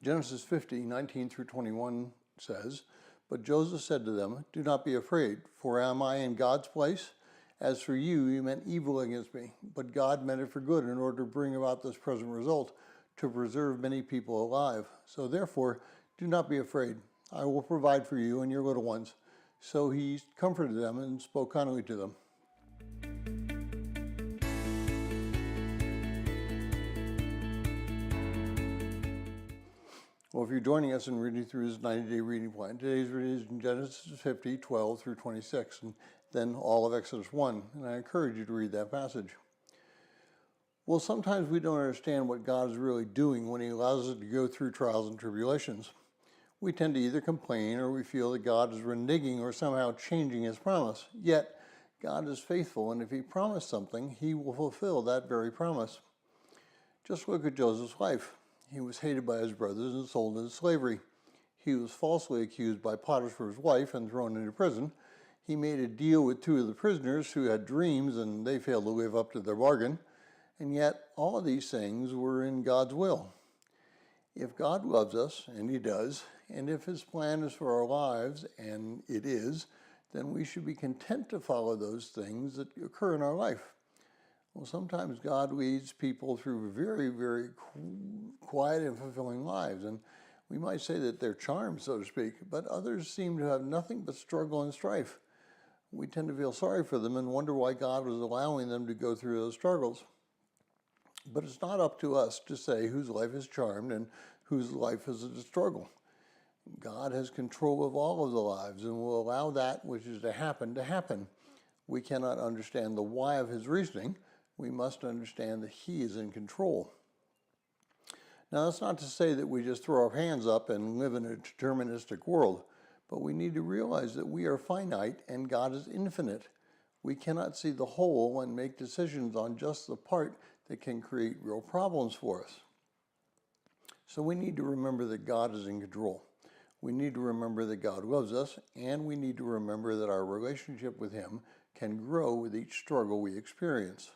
Genesis 50:19 through 21 says, "But Joseph said to them, 'Do not be afraid, for am I in God's place? As for you, you meant evil against me, but God meant it for good in order to bring about this present result, to preserve many people alive. So therefore, do not be afraid. I will provide for you and your little ones.' So he comforted them and spoke kindly to them." Well, if you're joining us in reading through this 90-day reading plan, today's reading is in Genesis 50:12 through 26, and then all of Exodus 1, and I encourage you to read that passage. Well, sometimes we don't understand what God is really doing when he allows us to go through trials and tribulations. We tend to either complain or we feel that God is reneging or somehow changing his promise. Yet, God is faithful, and if he promised something, he will fulfill that very promise. Just look at Joseph's life. He was hated by his brothers and sold into slavery. He was falsely accused by Potiphar's wife and thrown into prison. He made a deal with two of the prisoners who had dreams, and they failed to live up to their bargain. And yet, all of these things were in God's will. If God loves us, and he does, and if his plan is for our lives, and it is, then we should be content to follow those things that occur in our life. Well, sometimes God leads people through very, very quiet and fulfilling lives, and we might say that they're charmed, so to speak, but others seem to have nothing but struggle and strife. We tend to feel sorry for them and wonder why God was allowing them to go through those struggles. But it's not up to us to say whose life is charmed and whose life is a struggle. God has control of all of the lives and will allow that which is to happen to happen. We cannot understand the why of his reasoning. We must understand that he is in control. Now, that's not to say that we just throw our hands up and live in a deterministic world, but we need to realize that we are finite and God is infinite. We cannot see the whole and make decisions on just the part that can create real problems for us. So we need to remember that God is in control. We need to remember that God loves us, and we need to remember that our relationship with him can grow with each struggle we experience.